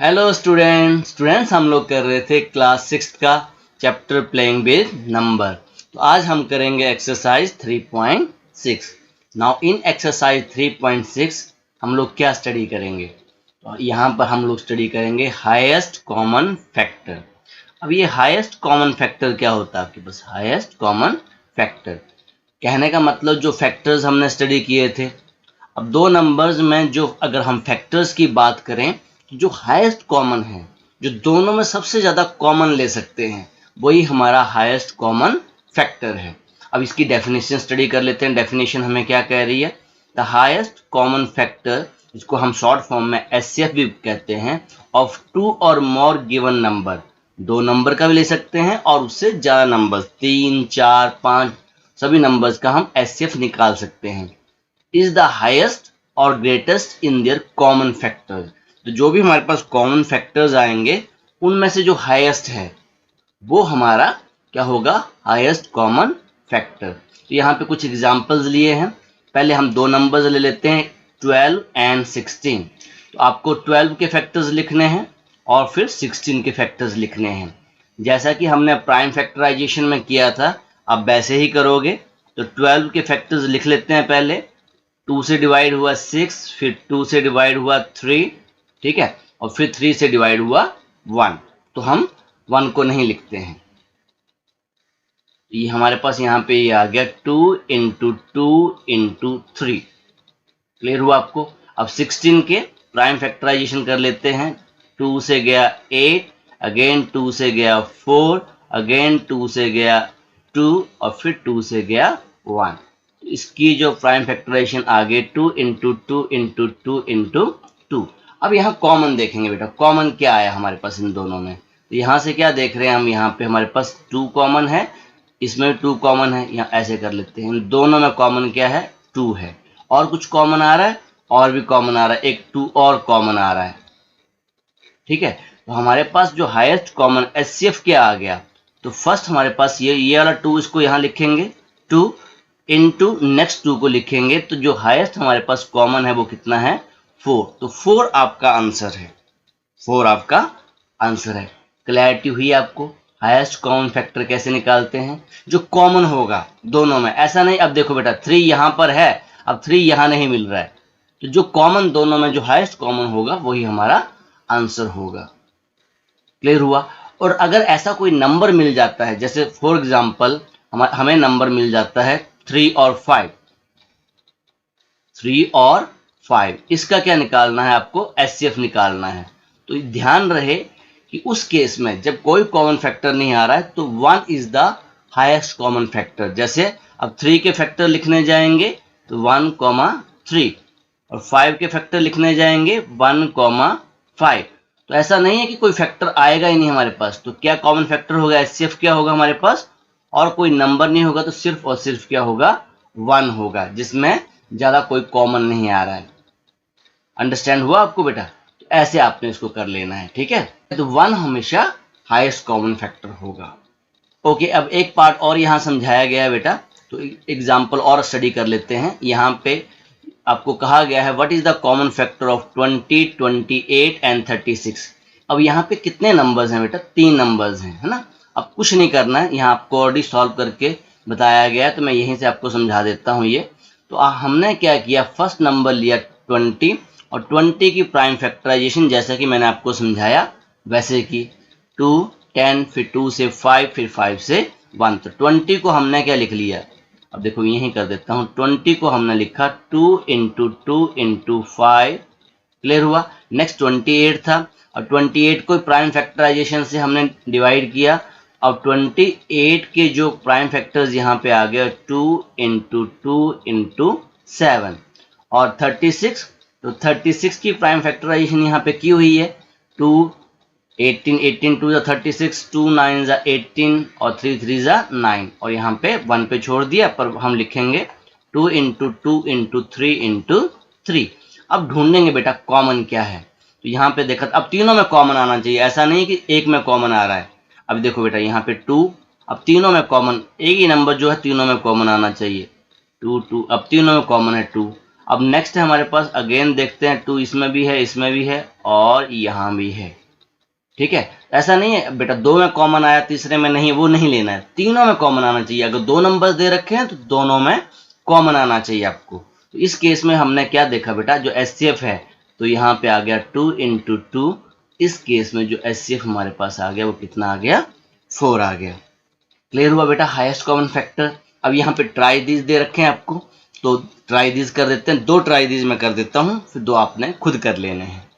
Hello students हम लोग कर रहे थे क्लास 6 का चैप्टर प्लेइंग विद नंबर। तो आज हम करेंगे एक्सरसाइज 3.6। नाउ इन एक्सरसाइज 3.6 हम लोग क्या स्टडी करेंगे? तो यहाँ पर हम लोग स्टडी करेंगे हाईएस्ट कॉमन फैक्टर। अब ये हाईएस्ट कॉमन फैक्टर क्या होता है आपके पास? हाईएस्ट कॉमन फैक्टर कहने का मतलब जो फैक्टर्स हमने स्टडी किए थे, अब दो नंबर्स में जो अगर हम फैक्टर्स की बात करें तो जो हाईएस्ट कॉमन है, जो दोनों में सबसे ज़्यादा कॉमन ले सकते हैं, वही हमारा हाईएस्ट कॉमन फैक्टर है। अब इसकी डेफिनेशन स्टडी कर लेते हैं। डेफिनेशन हमें क्या कह रही है? द हाईएस्ट कॉमन फैक्टर, जिसको हम शॉर्ट फॉर्म में एचसीएफ भी कहते हैं, ऑफ टू और मोर गिवन नंबर, दो नंबर का भी ले सकते हैं और उससे ज़्यादा नंबर 3, 4, 5 सभी नंबर्स का हम एचसीएफ निकाल सकते हैं, इज द हाईएस्ट और greatest in their common factors. तो जो भी हमारे पास कॉमन फैक्टर्स आएंगे उनमें से जो हाईएस्ट है वो हमारा क्या होगा? Highest common factor. तो यहाँ पे कुछ एग्जांपल्स लिए हैं। पहले हम दो नंबर्स ले लेते हैं, 12 एंड 16। तो आपको 12 के फैक्टर्स लिखने हैं और फिर 16 के फैक्टर्स लिखने हैं, जैसा कि हमने प्राइम फैक्टराइजेशन में किया था। अब वैसे ही करोगे। तो 12 के फैक्टर्स लिख लेते हैं। पहले 2 से डिवाइड हुआ 6, फिर 2 से डिवाइड हुआ 3, ठीक है, और फिर 3 से डिवाइड हुआ 1। तो हम 1 को नहीं लिखते हैं। ये हमारे पास यहाँ पे ये आ गया 2 इंटू 2 इंटू 3। क्लियर हुआ आपको? अब 16 के प्राइम फैक्टराइजेशन कर लेते हैं। 2 से गया 8, अगेन 2 से गया 4, अगेन 2 से गया 2 और फिर 2 से गया 1। इसकी जो प्राइम फैक्टराइजेशन आ गई 2 इंटू 2 इंटू 2 इंटू 2। अब यहाँ कॉमन देखेंगे बेटा, कॉमन क्या आया हमारे पास इन दोनों में? तो यहाँ से क्या देख रहे हैं हम? यहाँ पे हमारे पास 2 कॉमन है, इसमें 2 कॉमन है। यहाँ ऐसे कर लेते हैं, दोनों में कॉमन क्या है? 2 है। और कुछ कॉमन आ रहा है? और भी कॉमन आ रहा है, एक 2 और कॉमन आ रहा है, ठीक है। तो हमारे पास जो हाईएस्ट कॉमन एचसीएफ क्या आ गया? तो फर्स्ट हमारे पास ये वाला 2, इसको यहाँ लिखेंगे 2 इंटू नेक्स्ट 2 को लिखेंगे। तो जो हाईएस्ट हमारे पास कॉमन है वो कितना है? 4। तो 4 आपका आंसर है। 4 आपका आंसर है। क्लैरिटी हुई आपको? हाईएस्ट कॉमन फैक्टर कैसे निकालते हैं? जो कॉमन होगा दोनों में, ऐसा नहीं। अब देखो बेटा 3 यहाँ पर है, अब 3 यहाँ नहीं मिल रहा है, तो जो कॉमन दोनों में जो हाईएस्ट कॉमन होगा वही हमारा आंसर होगा। क्लियर हुआ? और अगर ऐसा कोई नंबर मिल जाता है, जैसे फॉर एग्जाम्पल हमें नंबर मिल जाता है 3 और 5, 3 और 5, इसका क्या निकालना है आपको? एचसीएफ निकालना है। तो ध्यान रहे कि उस केस में जब कोई कॉमन फैक्टर नहीं आ रहा है तो 1 is the highest common factor. जैसे अब 3 के फैक्टर लिखने जाएंगे तो 1, 3, और 5 के फैक्टर लिखने जाएंगे 1, 5। तो ऐसा नहीं है कि कोई फैक्टर आएगा ही नहीं हमारे पास। तो क्या कॉमन फैक्टर होगा? एचसीएफ क्या होगा हमारे पास? और कोई नंबर नहीं होगा तो सिर्फ और सिर्फ क्या होगा? 1 होगा, जिसमें ज्यादा कोई कॉमन नहीं आ रहा है। अंडरस्टैंड हुआ आपको बेटा? तो ऐसे आपने इसको कर लेना है, ठीक है। तो 1 हमेशा हाईएस्ट कॉमन फैक्टर होगा। ओके, अब एक पार्ट और यहाँ समझाया गया है बेटा, तो एग्जाम्पल और स्टडी कर लेते हैं। यहाँ पे आपको कहा गया है what is the common factor of 20, 28 and 36। अब यहाँ पे कितने नंबर्स हैं बेटा? 3 नंबर्स हैं, है ना। अब कुछ नहीं करना है, यहाँ आपको ऑलरेडी सॉल्व करके बताया गया है, तो मैं यहीं से आपको समझा देता हूँ ये। तो हमने क्या किया, फर्स्ट नंबर लिया 20 और 20 की प्राइम फैक्टराइजेशन जैसा कि मैंने आपको समझाया वैसे की 2, 10, फिर 2 से 5, फिर 5 से 1। तो 20 को हमने क्या लिख लिया? अब देखो यही कर देता हूँ, 20 को हमने लिखा 2 इंटू 2 इंटू 5। क्लियर हुआ? नेक्स्ट 28 था, और 28 को प्राइम फैक्टराइजेशन से हमने डिवाइड किया। अब 28 के जो प्राइम फैक्टर्स यहाँ पे आ गए 2 इंटू 2 इंटू 7। और 36, तो 36 की प्राइम फैक्टराइजेशन यहाँ पे की हुई है 2, 18, 18 2 36, 2 9 18 और 3 3 9, और यहाँ पे 1 पे छोड़ दिया, पर हम लिखेंगे 2 इंटू 2 इंटू 3 इंटू 3। अब ढूंढेंगे बेटा कॉमन क्या है। तो यहाँ पे देखा, अब तीनों में कॉमन आना चाहिए, ऐसा नहीं कि एक में कॉमन आ रहा है। अब देखो बेटा यहाँ पे 2, अब तीनों में कॉमन, एक ही नंबर जो है तीनों में कॉमन आना चाहिए, 2 2। अब तीनों में कॉमन है 2। अब नेक्स्ट है हमारे पास, अगेन देखते हैं 2 इसमें भी है, इसमें भी है और यहाँ भी है। ठीक है, ऐसा नहीं है बेटा 2 में कॉमन आया तीसरे में नहीं, वो नहीं लेना है, तीनों में कॉमन आना चाहिए। अगर 2 नंबर दे रखे हैं तो दोनों में कॉमन आना चाहिए आपको। तो इस केस में हमने क्या देखा बेटा, जो एचसीएफ है तो यहाँ पे आ गया 2 × 2। इस केस में जो एचसीएफ हमारे पास आ गया वो कितना आ गया, 4 आ गया। क्लियर हुआ बेटा, हाईएस्ट कॉमन फैक्टर। अब यहाँ पे ट्राई दीज दे रखे हैं आपको, तो ट्राई दीज कर देते हैं, 2 ट्राई दीज मैं कर देता हूँ, फिर 2 आपने खुद कर लेने हैं।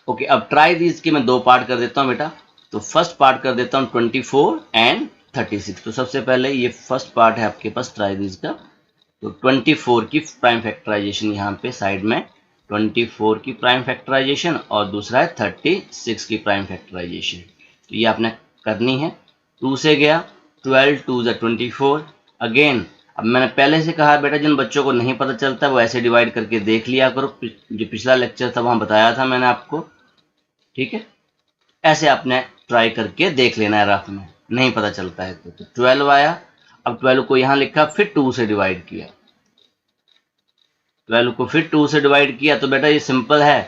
ओके, अब ट्राई दीज के मैं 2 पार्ट कर देता हूँ बेटा। तो फर्स्ट पार्ट कर देता हूँ 24 एंड 36। तो सबसे पहले ये फर्स्ट पार्ट है आपके पास ट्राई दीज का, तो 24 की प्राइम फैक्टराइजेशन यहाँ पे साइड में, 24 की प्राइम फैक्टराइजेशन और दूसरा है 36 की प्राइम फैक्टराइजेशन। तो ये आपने करनी है। 2 से गया 12, 2 = 24। अगेन अब मैंने पहले से कहा बेटा, जिन बच्चों को नहीं पता चलता वो ऐसे डिवाइड करके देख लिया करो, जो पिछला लेक्चर था वहाँ बताया था मैंने आपको। ठीक है, ऐसे आपने ट्राई करके देख लेना है, रफ में नहीं पता चलता है तो 12 आया। अब 12 को यहाँ लिखा, फिर 2 से डिवाइड किया, 12 को फिर 2 से डिवाइड किया। तो बेटा ये सिंपल है,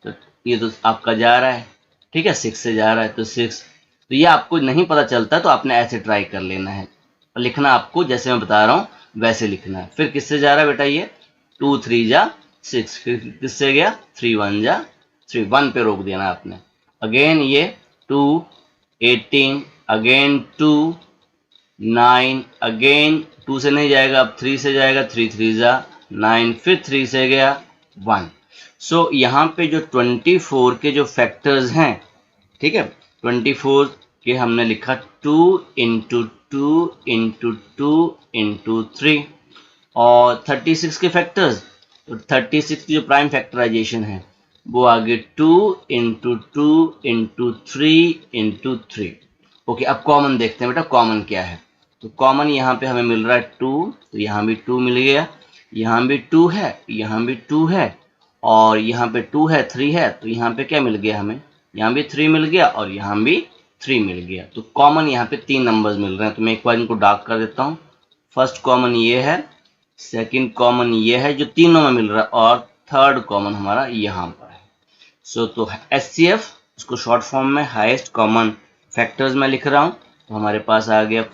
तो ये तो आपका जा रहा है, ठीक है, 6 से जा रहा है तो 6। तो ये आपको नहीं पता चलता तो आपने ऐसे ट्राई कर लेना है, और लिखना आपको जैसे मैं बता रहा हूँ वैसे लिखना है। फिर किससे जा रहा है बेटा, ये 2 × 3 = 6, फिर किससे गया 3 × 1 = 3, 1 पे रोक देना आपने। अगेन ये 2, 18, अगेन 2, 9, अगेन 2 से नहीं जाएगा, अब 3 से जाएगा, 3 × 3 = 9, फिर 3 से गया 1। सो यहाँ पे जो 24 के जो फैक्टर्स हैं, ठीक है, 24 के हमने लिखा 2 × 2 × 2 × 3, और 36 के फैक्टर्स, तो 36 की जो प्राइम फैक्टराइजेशन है वो आगे 2 × 2 × 3 × 3। ओके, अब कॉमन देखते हैं बेटा, कॉमन क्या है। तो कॉमन यहाँ पे हमें मिल रहा है 2, तो यहाँ भी 2 मिल गया, यहाँ भी 2 है, यहाँ भी 2 है, और यहाँ पे 2 है, 3 है, तो यहाँ पे क्या मिल गया हमें, यहाँ भी 3 मिल गया और यहाँ भी 3 मिल गया। तो कॉमन यहाँ पे 3 नंबर्स मिल रहे हैं। तो मैं एक बार इनको डार्क कर देता हूँ। फर्स्ट कॉमन ये है, सेकंड कॉमन ये है जो तीनों में मिल रहा है, और थर्ड कॉमन हमारा यहाँ पर है। सो तो एचसीएफ, इसको शॉर्ट फॉर्म में हाईएस्ट कॉमन फैक्टर्स में लिख रहा हूँ, तो हमारे पास आ गया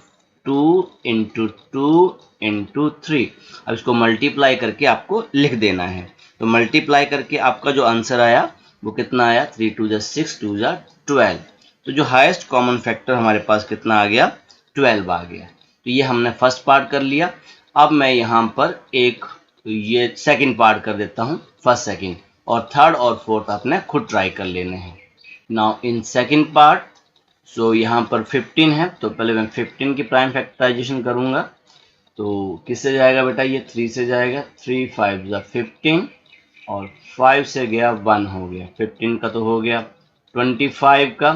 2 × 2 × 3। अब इसको मल्टीप्लाई करके आपको लिख देना है। तो मल्टीप्लाई करके आपका जो आंसर आया वो कितना आया, 3 × 2 = 6, 2 × 12। तो जो हाईएस्ट कॉमन फैक्टर हमारे पास कितना आ गया, 12 आ गया। तो ये हमने फर्स्ट पार्ट कर लिया। अब मैं यहाँ पर एक ये सेकंड पार्ट कर देता हूँ, फर्स्ट सेकंड, और थर्ड और फोर्थ आपने खुद ट्राई कर लेने हैं। नाउ इन सेकंड पार्ट, सो यहाँ पर 15 है, तो पहले मैं 15 की प्राइम फैक्टराइजेशन करूँगा। तो किससे जाएगा बेटा, ये 3 से जाएगा, 3 × 5 = 15, और 5 से गया 1 हो गया, 15 का तो हो गया। 25 का,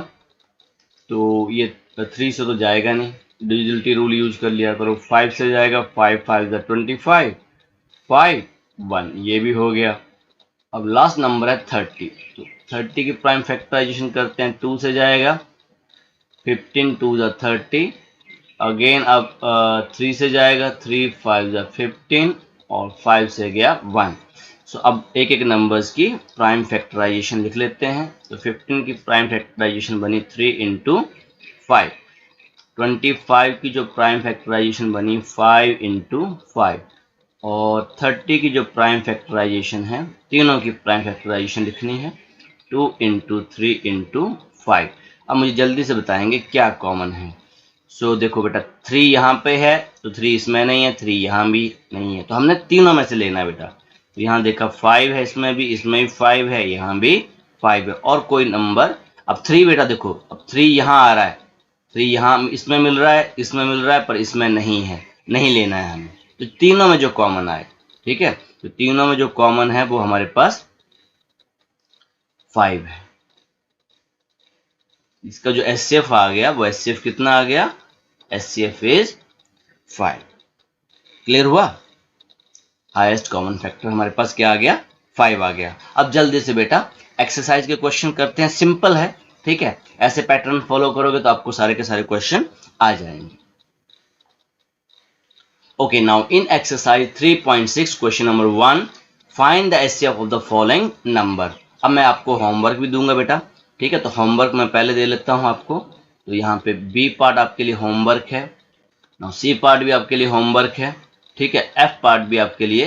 तो ये 3 से तो जाएगा नहीं, डिविजिबिलिटी रूल यूज कर लिया करो। 5 से जाएगा, 5 × 5 = 25, 5, 1, ये भी हो गया। अब लास्ट नंबर है 30, तो 30 की प्राइम फैक्टराइजेशन करते हैं। 2 से जाएगा, 15, 2 × 30, अगेन अब 3 से जाएगा, 3 × 5 = 15, और 5 से गया 1। सो अब एक एक नंबर्स की प्राइम फैक्टराइजेशन लिख लेते हैं। तो 15 की प्राइम फैक्टराइजेशन बनी 3 × 5, 25 की जो प्राइम फैक्टराइजेशन बनी 5 × 5, और 30 की जो प्राइम फैक्टराइजेशन है, तीनों की प्राइम फैक्टराइजेशन लिखनी है, 2 × 3 × 5। अब मुझे जल्दी से बताएंगे क्या कॉमन है। सो देखो बेटा, 3 यहाँ पे है, तो 3 इसमें नहीं है, 3 यहाँ भी नहीं है, तो हमने तीनों में से लेना है बेटा। तो यहाँ देखा 5 है, इसमें भी 5 है, यहाँ भी 5 है, और कोई नंबर। अब 3 बेटा देखो, अब 3 यहाँ आ रहा है, 3 यहाँ इसमें मिल रहा है, इसमें मिल रहा है, पर इसमें नहीं है, नहीं लेना है हमें। तो तीनों में जो कॉमन आए, ठीक है, तो तीनों में जो कॉमन है वो हमारे पास 5 है। इसका जो एचसीएफ आ गया वो एचसीएफ कितना आ गया, एचसीएफ इज 5। क्लियर हुआ, हाईएस्ट कॉमन फैक्टर हमारे पास क्या आ गया, 5 आ गया। अब जल्दी से बेटा एक्सरसाइज के क्वेश्चन करते हैं, सिंपल है, ठीक है, ऐसे पैटर्न फॉलो करोगे तो आपको सारे के सारे क्वेश्चन आ जाएंगे। Okay, now in exercise 3.6 question number 1, find the HCF of the following number. अब मैं आपको होमवर्क भी दूंगा बेटा, ठीक है। तो होमवर्क मैं पहले दे लेता हूं आपको। तो यहाँ पे बी पार्ट आपके लिए होमवर्क है, नाउ सी पार्ट भी आपके लिए होमवर्क है, ठीक है। एफ पार्ट भी आपके लिए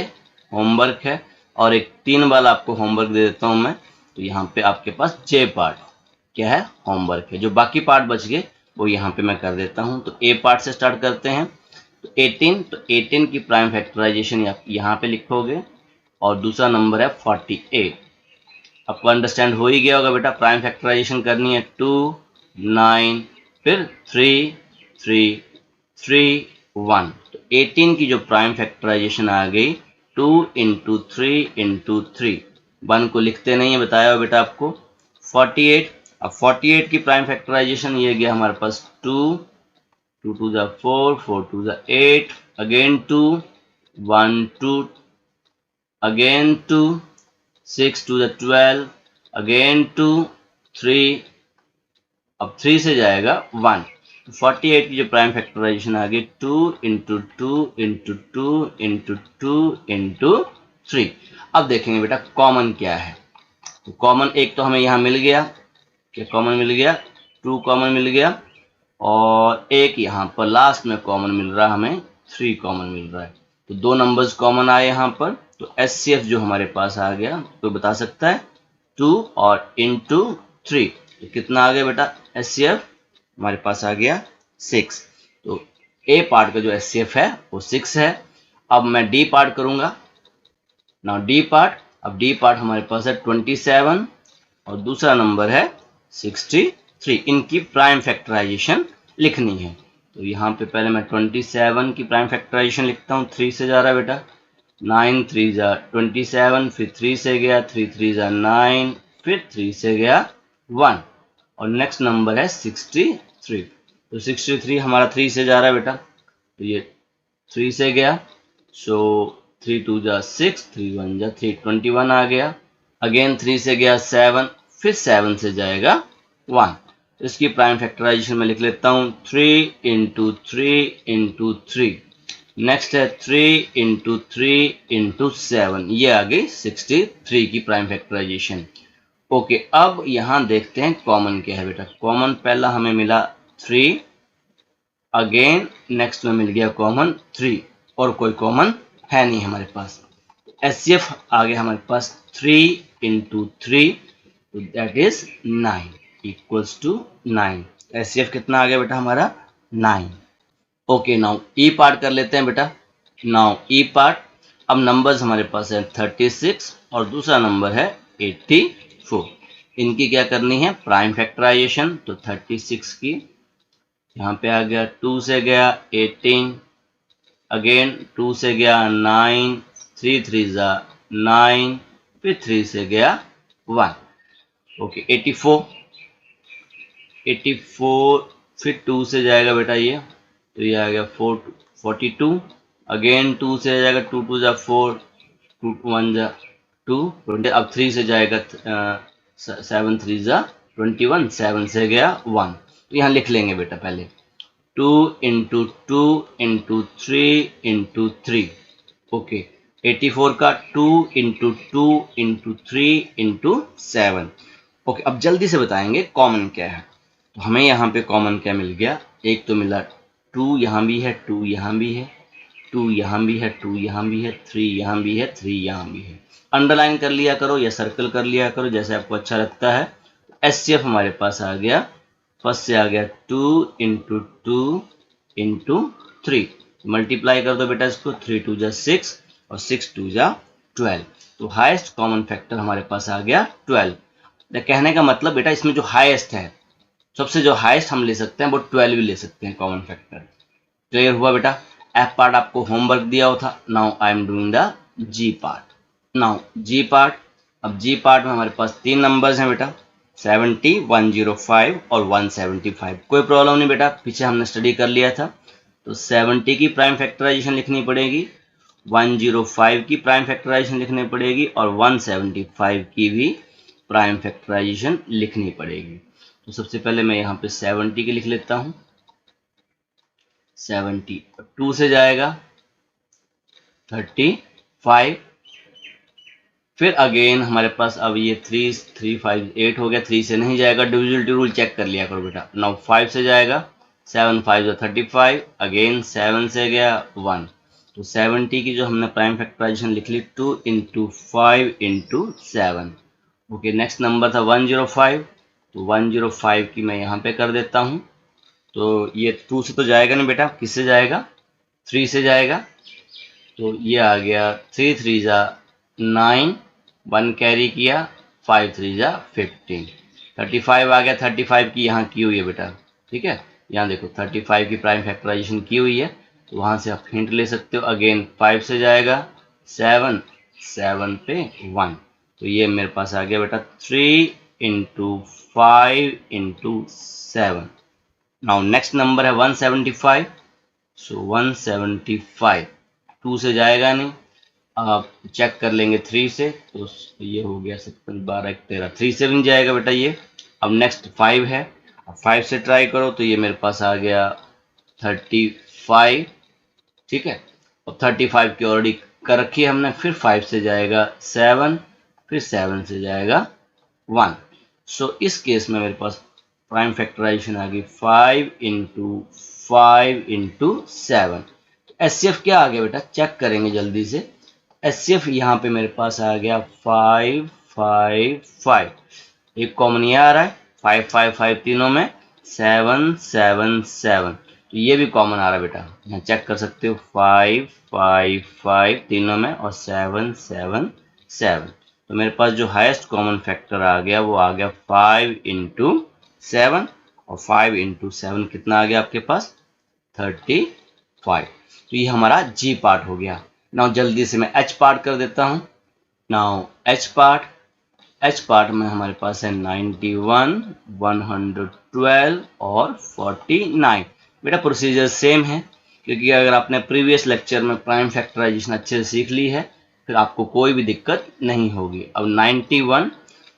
होमवर्क है, और एक 3 वाला आपको होमवर्क दे देता हूं मैं। तो यहाँ पे आपके पास जे पार्ट क्या है, होमवर्क है। जो बाकी पार्ट बच गए वो यहाँ पे मैं कर देता हूँ। तो ए पार्ट से स्टार्ट करते हैं। तो 18 की प्राइम फैक्टराइजेशन यहाँ पे लिखोगे, और दूसरा नंबर है 48। आपको अंडरस्टैंड हो ही गया होगा बेटा, प्राइम फैक्टराइजेशन करनी है 2 9 फिर 3 3 3 1। तो 18 की जो प्राइम फैक्टराइजेशन आ गई 2 इंटू 3 इंटू 3, 1 को लिखते नहीं है, बताया हो बेटा आपको। 48, अब 48 की प्राइम फैक्टराइजेशन ये गया हमारे पास 2 2 ज़ा 4 4 ज़ा 8, अगेन 2 1 2, अगेन 2 6 ज़ा 12, अगेन 2 3, अब 3 से जाएगा 1। 48 की जो प्राइम फैक्टराइजेशन आ गई 2 इंटू 2 इंटू 2 इंटू 2 इंटू 3। अब देखेंगे बेटा कॉमन क्या है। तो कॉमन एक तो हमें यहाँ मिल गया, क्या कॉमन मिल गया, 2 कॉमन मिल गया, और एक यहाँ पर लास्ट में कॉमन मिल रहा है हमें, 3 कॉमन मिल रहा है। तो 2 नंबर्स कॉमन आए यहाँ पर। तो HCF जो हमारे पास आ गया, तो बता सकता है 2 और इंटू 3, तो कितना आ गया बेटा HCF, हमारे पास आ गया 6। तो ए पार्ट का जो HCF है वो 6 है। अब मैं डी पार्ट करूंगा। नाउ डी पार्ट, अब डी पार्ट हमारे पास है 27 और दूसरा नंबर है 63। इनकी प्राइम फैक्टराइजेशन लिखनी है। तो यहाँ पे पहले मैं 27 की प्राइम फैक्टराइजेशन लिखता हूँ, 3 से जा रहा है बेटा, 9 3 ज़ा 27, फिर 3 से गया, 3 3 ज़ा 9, फिर 3 से गया 1, और नेक्स्ट नंबर है 63। तो 63 हमारा 3 से जा रहा है बेटा, तो ये 3 से गया, सो 3 2 ज़ा 6, 3 1 ज़ा 3, 21 आ गया। अगेन 3 से गया 7, फिर 7 से जाएगा 1। इसकी प्राइम फैक्टराइजेशन में लिख लेता हूँ 3 इंटू 3 इंटू 3, नेक्स्ट है 3 इंटू 3 इंटू 7, ये आ गई 63 की प्राइम फैक्टराइजेशन। ओके, अब यहां देखते हैं कॉमन क्या है बेटा। कॉमन पहला हमें मिला 3, अगेन नेक्स्ट में मिल गया कॉमन 3, और कोई कॉमन है नहीं हमारे पास। HCF आ गया हमारे पास 3 इंटू 3, तो that is 9 equals to 9। HCF कितना आ गया बेटा हमारा 9। ओके, नाउ ई पार्ट कर लेते हैं बेटा। नाउ ई पार्ट, अब नंबर्स हमारे पास है 36 और दूसरा नंबर है 84। इनकी क्या करनी है, प्राइम फैक्टराइजेशन। तो 36 की यहाँ पे आ गया 2 से गया 18, अगेन 2 से गया 9, 3 3 ज़ा 9, फिर 3 से गया 1। ओके, 84 फिर 2 से जाएगा बेटा ये, तो ये आ गया 42, अगेन 2 से जाएगा, 2 2 ज़ा 4, 2 1 ज़ा 2, 20, अब 3 से जाएगा 7 3 ज़ा 21, 7 से गया 1। तो यहाँ लिख लेंगे बेटा पहले 2 इंटू 2 इंटू 3 इंटू 3। ओके, 84 का 2 इंटू 2 इंटू 3 इंटू 7। ओके, अब जल्दी से बताएंगे कॉमन क्या है। तो हमें यहाँ पे कॉमन क्या मिल गया, एक तो मिला 2 यहाँ भी है, 2 यहाँ भी है, 2 यहाँ भी है, 2 यहाँ भी है, 3 यहाँ भी है, 3 यहाँ भी है। अंडरलाइन कर लिया करो या सर्कल कर लिया करो, जैसे आपको अच्छा लगता है। HCF हमारे पास आ गया, फर्स्ट से आ गया 2 इंटू 2 इंटू 3, मल्टीप्लाई कर दो बेटा इसको, 3 2 ज़ा 6 और 6 2 ज़ा 12। तो हाईएस्ट कॉमन फैक्टर हमारे पास आ गया 12। कहने का मतलब बेटा इसमें जो हाईएस्ट है, सबसे जो हाईएस्ट हम ले सकते हैं वो 12 भी ले सकते हैं कॉमन फैक्टर। क्लियर हुआ बेटा। एफ पार्ट आपको होमवर्क दिया हुआ था। Now I am doing the G part. Now G part, अब जी पार्ट में हमारे पास 3 नंबर्स हैं बेटा, 70 105 और 175। कोई प्रॉब्लम नहीं बेटा, पीछे हमने स्टडी कर लिया था। तो 70 की प्राइम फैक्टराइजेशन लिखनी पड़ेगी, 105 की प्राइम फैक्टराइजेशन लिखनी पड़ेगी, और 175 की भी प्राइम फैक्टराइजेशन लिखनी पड़ेगी। तो सबसे पहले मैं यहाँ पे 70 की लिख लेता हूँ। 70 2 से जाएगा, 35। फिर अगेन हमारे पास अब ये 3 3 5 8 हो गया, 3 से नहीं जाएगा, डिविजिबिलिटी रूल चेक कर लिया करो बेटा। नाउ 5 से जाएगा, 7 5 35, अगेन 7 से गया 1, तो 70 की जो हमने प्राइम फैक्टराइजेशन लिख ली 2 into 5 into 7। Okay, next number था 105, तो 105 की मैं यहाँ पे कर देता हूँ। तो ये 2 से तो जाएगा नहीं बेटा, किससे जाएगा, 3 से जाएगा, तो ये आ गया 3 3 जा 9, 1 कैरी किया, 5 3 जा 15, 35 आ गया। 35 की यहाँ की हुई है बेटा, ठीक है, यहाँ देखो 35 की प्राइम फैक्टराइजेशन की हुई है, तो वहाँ से आप हिंट ले सकते हो। अगेन 5 से जाएगा 7, 7 पे 1, तो ये मेरे पास आ गया बेटा 3 into 5 into 7। Now next number है 175, सो 175 2 से जाएगा नहीं, आप चेक कर लेंगे 3 से, तो ये हो गया 56 12 13, 3 से भी नहीं जाएगा बेटा ये। अब नेक्स्ट 5 है, अब 5 से ट्राई करो, तो ये मेरे पास आ गया 35, ठीक है, और 35 की ऑलरेडी कर रखी है हमने। फिर 5 से जाएगा 7, फिर 7 से जाएगा 1, सो इस केस में मेरे पास प्राइम फैक्टराइजेशन आ गई 5 इंटू 5 इंटू 7। एचसीएफ क्या आ गया बेटा, चेक करेंगे जल्दी से। एचसीएफ यहाँ पे मेरे पास आ गया 5 5 5, एक कॉमन ये आ रहा है 5 5 5 तीनों में, 7 7 7, तो ये भी कॉमन आ रहा है बेटा, यहाँ चेक कर सकते हो 5 5 5 तीनों में और 7 7 7, तो मेरे पास जो हाईएस्ट कॉमन फैक्टर आ गया वो आ गया 5 इंटू 7, और 5 इंटू 7 कितना आ गया आपके पास 35। तो ये हमारा जी पार्ट हो गया। नाउ जल्दी से मैं एच पार्ट कर देता हूँ। नाउ एच पार्ट में हमारे पास है 91 112 और 49। बेटा प्रोसीजर सेम है, क्योंकि अगर आपने प्रीवियस लेक्चर में प्राइम फैक्टराइजेशन अच्छे से सीख ली है फिर आपको कोई भी दिक्कत नहीं होगी। अब 91,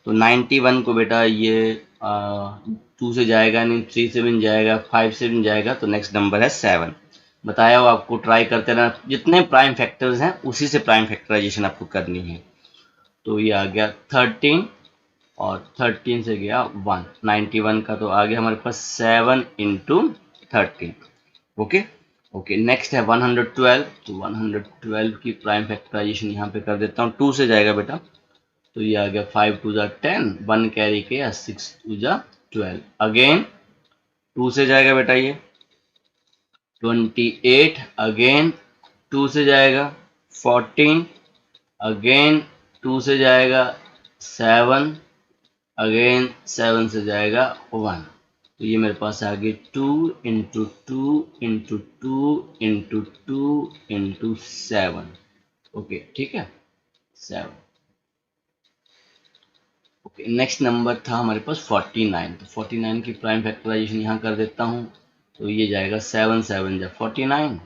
तो 91 को बेटा ये 2 से जाएगा नहीं, 3 से भी नहीं जाएगा, 5 से भी नहीं जाएगा, तो नेक्स्ट नंबर है 7। बताया हो आपको, ट्राई करते रहना, जितने प्राइम फैक्टर्स हैं उसी से प्राइम फैक्टराइजेशन आपको करनी है। तो ये आ गया 13 और 13 से गया 1, 91 का तो आ गया हमारे पास 7 इंटू 13। ओके ओके, नेक्स्ट है 112, तो 112 की प्राइम फैक्टराइजेशन यहाँ पे कर देता हूँ। 2 से जाएगा बेटा, तो ये आ गया 5 2 जा 10, 1 कैरी किया, 6 2 जा 12, अगेन 2 से जाएगा बेटा ये 28, अगेन 2 से जाएगा 14, अगेन 2 से जाएगा 7, अगेन 7 से जाएगा 1, तो ये मेरे पास आ गई 2 into 2 into 2 into 2 into 7। Okay ठीक है 7। ओके, नेक्स्ट नंबर था हमारे पास 49, तो 49 की प्राइम फैक्टराइजेशन यहाँ कर देता हूँ, तो ये जाएगा 7 7 जा 49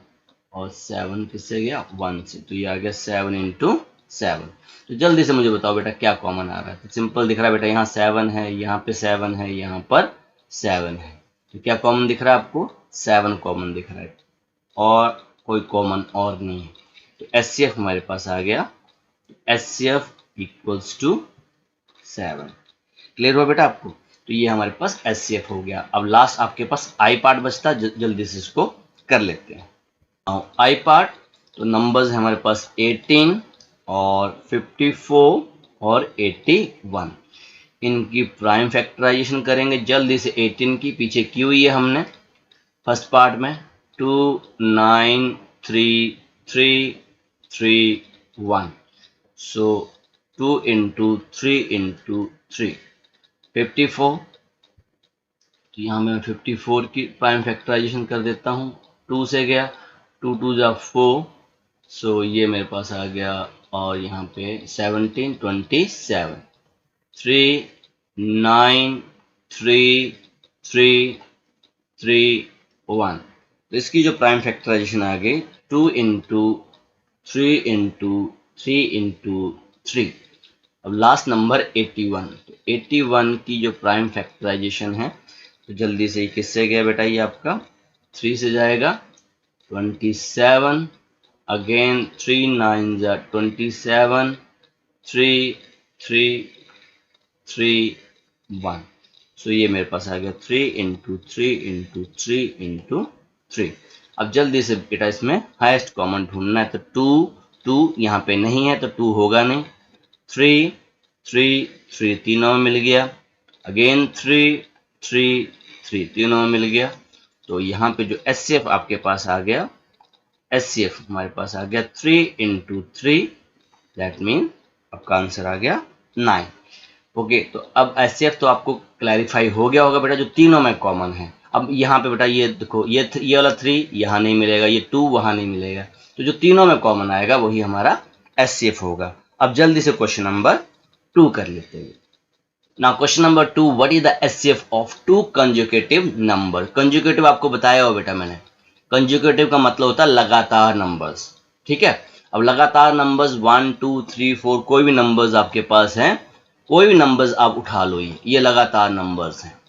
और 7 किससे गया 1 से, तो ये आ गया 7 इंटू 7। तो जल्दी से मुझे बताओ बेटा क्या कॉमन आ रहा है। तो सिंपल दिख रहा है बेटा, यहाँ 7 है, यहाँ पे 7 है, यहाँ पर 7 है, तो क्या कॉमन दिख रहा है आपको 7 कॉमन दिख रहा है, और कोई कॉमन और नहीं है। तो एचसीएफ हमारे पास आ गया, एचसीएफ इक्वल्स टू 7। क्लियर हुआ बेटा आपको। तो ये हमारे पास एचसीएफ हो गया। अब लास्ट आपके पास आई पार्ट बचता, जल्दी से इसको कर लेते हैं। आई पार्ट, तो नंबर्स है हमारे पास 18 और 54 और 81। इनकी प्राइम फैक्टराइजेशन करेंगे जल्दी से। 18 की पीछे की हुई है हमने फर्स्ट पार्ट में 2 9 3 3 3 1, सो 2 इंटू 3 इंटू 3 54, तो यहाँ मैं 54 की प्राइम फैक्टराइजेशन कर देता हूँ। 2 से गया 2 2 जा 4, सो ये मेरे पास आ गया, और यहाँ पे 17 27 3 9 3 3 3 1, तो इसकी जो प्राइम फैक्टराइजेशन आ गई 2 इंटू 3 इंटू 3 इंटू 3। अब लास्ट नंबर 81, तो 81 की जो प्राइम फैक्टराइजेशन है, तो जल्दी से किससे गया बेटा, ये आपका 3 से जाएगा 27, अगेन 3 9 जा 27, 3 3 3 1। सो ये मेरे पास आ गया 3 इंटू 3 इंटू 3 इंटू 3। अब जल्दी से बेटा इसमें हाईएस्ट कॉमन ढूंढना है, तो 2 2 यहाँ पे नहीं है तो 2 होगा नहीं। 3 3 3 तीनों में मिल गया। अगेन 3 3 3 तीनों में मिल गया। तो यहाँ पे जो एचसीएफ आपके पास आ गया, एचसीएफ हमारे पास आ गया 3 इंटू 3, दैट मीन आपका आंसर आ गया 9। ओके, तो अब एचसीएफ तो आपको क्लैरिफाई हो गया होगा बेटा, जो तीनों में कॉमन है। अब यहाँ पे बेटा ये देखो, ये वाला 3 यहाँ नहीं मिलेगा, ये 2 वहां नहीं मिलेगा, तो जो तीनों में कॉमन आएगा वही हमारा एचसीएफ होगा। अब जल्दी से क्वेश्चन नंबर 2 कर लेते हैं। Now question number 2, what is the HCF of two conjugative number. Conjugative आपको बताया हो बेटा मैंने, कंजुगेटिव का मतलब होता है लगातार नंबर्स, ठीक है। अब लगातार नंबर्स 1 2 3 4 कोई भी नंबर्स आपके पास हैं, कोई भी नंबर्स आप उठा लो, ये लगातार नंबर्स हैं।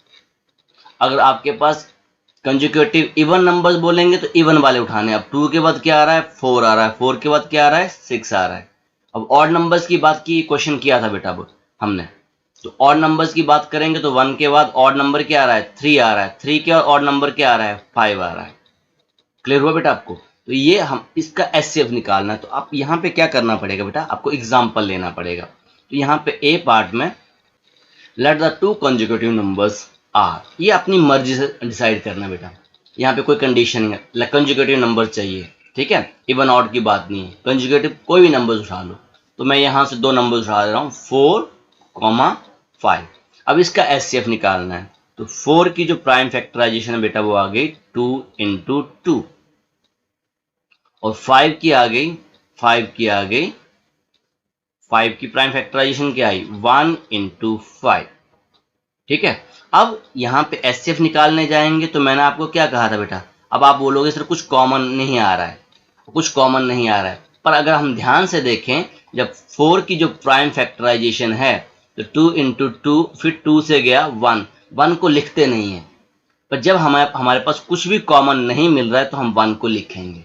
अगर आपके पास कंजुगेटिव इवन नंबर्स बोलेंगे तो इवन वाले उठाने। अब 2 के बाद क्या आ रहा है, 4 आ रहा है, 4 के बाद क्या आ रहा है, 6 आ रहा है। अब ऑड नंबर्स की बात की, क्वेश्चन किया था बेटा अब हमने, तो ऑड नंबर्स की बात करेंगे तो 1 के बाद ऑड नंबर क्या आ रहा है, 3 आ रहा है, 3 के बाद ऑड नंबर क्या आ रहा है, 5 आ रहा है। क्लियर हुआ बेटा आपको। तो ये हम इसका एचसीएफ निकालना है, तो आप यहाँ पे क्या करना पड़ेगा बेटा, आपको एग्जाम्पल लेना पड़ेगा। तो यहाँ पे ए पार्ट में let the two conjugative numbers are, ये अपनी मर्जी से डिसाइड करना बेटा, यहाँ पे कोई कंडीशन नहीं है, कंजुगेटिव नंबर चाहिए, ठीक है, इवन ऑड की बात नहीं है, कंजुगेटिव कोई भी नंबर उठा लो। तो मैं यहाँ से 2 नंबर उठा रहा हूँ, 4, 5। अब इसका एचसीएफ निकालना है, तो 4 की जो प्राइम फैक्टराइजेशन है बेटा वो आ गई 2 इंटू 2, और 5 की आ गई 5 की आ गई 5 की प्राइम फैक्टराइजेशन क्या आई 1 इंटू 5, ठीक है। अब यहाँ पे एचसीएफ निकालने जाएंगे तो मैंने आपको क्या कहा था बेटा, अब आप बोलोगे सर कुछ कॉमन नहीं आ रहा है, कुछ कॉमन नहीं आ रहा है, पर अगर हम ध्यान से देखें, जब 4 की जो प्राइम फैक्टराइजेशन है तो 2 इंटू 2, फिर 2 से गया 1, 1 को लिखते नहीं है, पर जब हमारे पास कुछ भी कॉमन नहीं मिल रहा है तो हम 1 को लिखेंगे।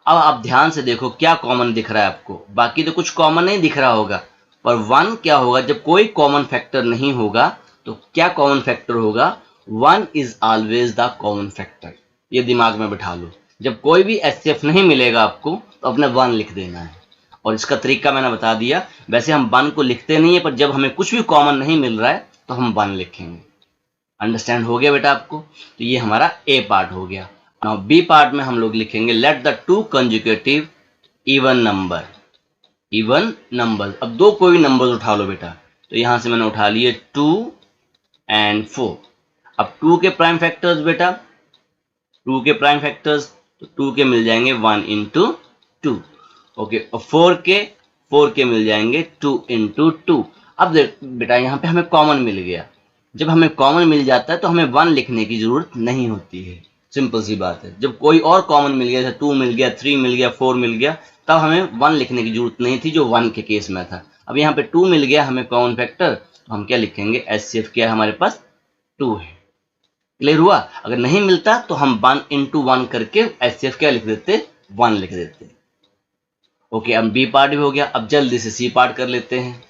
अब आप ध्यान से देखो क्या कॉमन दिख रहा है आपको, बाकी तो कुछ कॉमन नहीं दिख रहा होगा, पर 1 क्या होगा, जब कोई कॉमन फैक्टर नहीं होगा तो क्या कॉमन फैक्टर होगा, 1 is always the common factor. ये दिमाग में बिठा लो, जब कोई भी एचसीएफ नहीं मिलेगा आपको तो अपने 1 लिख देना है। और इसका तरीका मैंने बता दिया, वैसे हम 1 को लिखते नहीं है, पर जब हमें कुछ भी कॉमन नहीं मिल रहा है तो हम 1 लिखेंगे। अंडरस्टैंड हो गया बेटा आपको। तो ये हमारा ए पार्ट हो गया। नाउ बी पार्ट में हम लोग लिखेंगे late the two conjugative even number, even number. अब 2 कोई नंबर उठा लो बेटा, तो यहां से मैंने उठा लिए 2 एंड 4। अब 2 के प्राइम फैक्टर्स बेटा, 2 के प्राइम फैक्टर्स, तो 2 के मिल जाएंगे 1 इंटू 2, ओके। और 4 के मिल जाएंगे 2 इंटू 2। अब देख बेटा यहाँ पे हमें कॉमन मिल गया, जब हमें कॉमन मिल जाता है तो हमें 1 लिखने की जरूरत नहीं होती है, सिंपल सी बात है। जब कोई और कॉमन मिल गया, जैसे 2 मिल गया, 3 मिल गया, 4 मिल गया, तब हमें 1 लिखने की जरूरत नहीं थी, जो 1 के केस में था। अब यहाँ पे 2 मिल गया हमें कॉमन फैक्टर, तो हम क्या लिखेंगे, एचसीएफ क्या है हमारे पास 2 है। क्लियर हुआ। अगर नहीं मिलता तो हम 1 इंटू 1 करके एचसीएफ क्या लिख देते, 1 लिख देते। ओके, अब बी पार्ट भी हो गया। अब जल्दी से सी पार्ट कर लेते हैं।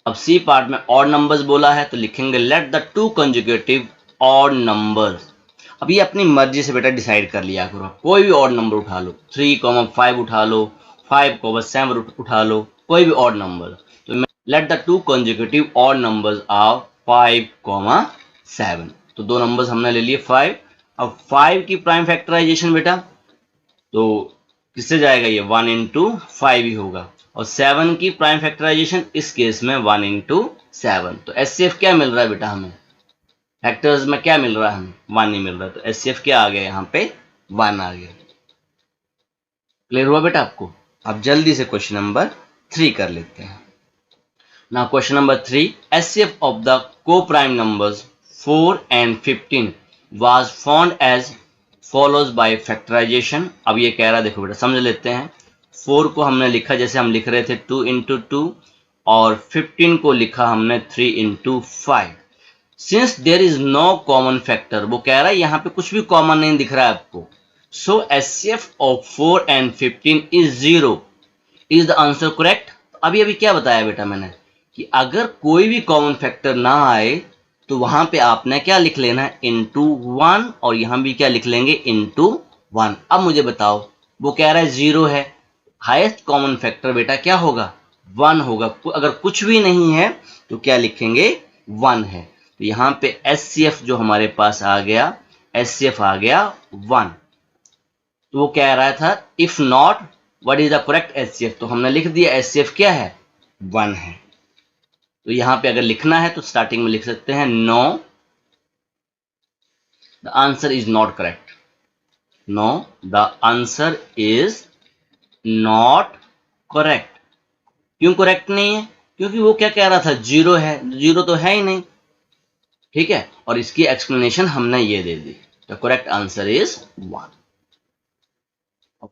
अब सी पार्ट में ऑड नंबर्स बोला है, तो लिखेंगे late the two conjugative odd numbers. अब ये अपनी मर्जी से बेटा डिसाइड कर लिया करो, कोई भी ऑड नंबर उठा लो, 3, 5 उठा लो, 5, 7 उठा लो, कोई भी ऑड नंबर। तो let the two conjugative odd numbers are 5, 7। तो 2 नंबर्स हमने ले लिए 5। अब 5 की प्राइम फैक्टराइजेशन बेटा, तो किससे जाएगा, ये 1 इंटू 5 ही होगा। और 7 की प्राइम फैक्टराइजेशन इस केस में 1 इंटू 7। तो एचसीएफ क्या मिल रहा है बेटा हमें, फैक्टर्स में क्या मिल रहा है हमें, 1 नहीं मिल रहा, तो एचसीएफ क्या आ गया, यहाँ पे 1 आ गया। क्लियर हुआ बेटा आपको। अब जल्दी से क्वेश्चन नंबर 3 कर लेते हैं। Now question number 3, HCF of the को prime numbers 4 and 15 was found as follows by factorization। अब ये कह रहा है, देखो बेटा समझ लेते हैं। 4 को हमने लिखा जैसे हम लिख रहे थे 2 इंटू 2, और 15 को लिखा हमने 3 into 5। Since there is no common factor, वो कह रहा है यहाँ पे कुछ भी कॉमन नहीं दिख रहा है आपको, सो HCF of 4 and 15 is 0. Is the answer correct? अभी अभी क्या बताया बेटा मैंने कि अगर कोई भी कॉमन फैक्टर ना आए तो वहां पे आपने क्या लिख लेना है, इंटू 1, और यहां भी क्या लिख लेंगे, इंटू 1. अब मुझे बताओ, वो कह रहा है 0 है, हाईएस्ट कॉमन फैक्टर बेटा क्या होगा, 1 होगा. अगर कुछ भी नहीं है तो क्या लिखेंगे, 1 है. तो यहां पे HCF जो हमारे पास आ गया, HCF आ गया 1. तो वो कह रहा था if not what is the correct HCF, तो हमने लिख दिया HCF क्या है, 1 है. तो यहां पे अगर लिखना है तो स्टार्टिंग में लिख सकते हैं no, the answer is not correct. No, the answer is not correct. क्यों करेक्ट नहीं है, क्योंकि वो क्या कह रहा था, 0 है, 0 तो है ही नहीं. ठीक है, और इसकी एक्सप्लेनेशन हमने ये दे दी. The correct answer is 1.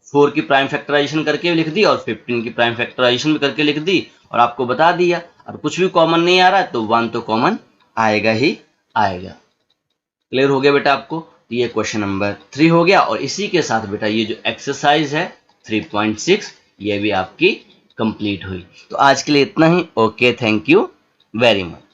4 की प्राइम फैक्टराइजेशन करके भी लिख दी और 15 की प्राइम फैक्टराइजेशन भी करके लिख दी और आपको बता दिया. और कुछ भी कॉमन नहीं आ रहा है तो 1 तो कॉमन आएगा ही आएगा. क्लियर हो गया बेटा आपको? तो ये क्वेश्चन नंबर 3 हो गया. और इसी के साथ बेटा ये जो एक्सरसाइज है 3.6 ये भी आपकी कंप्लीट हुई. तो आज के लिए इतना ही. Okay, thank you very much.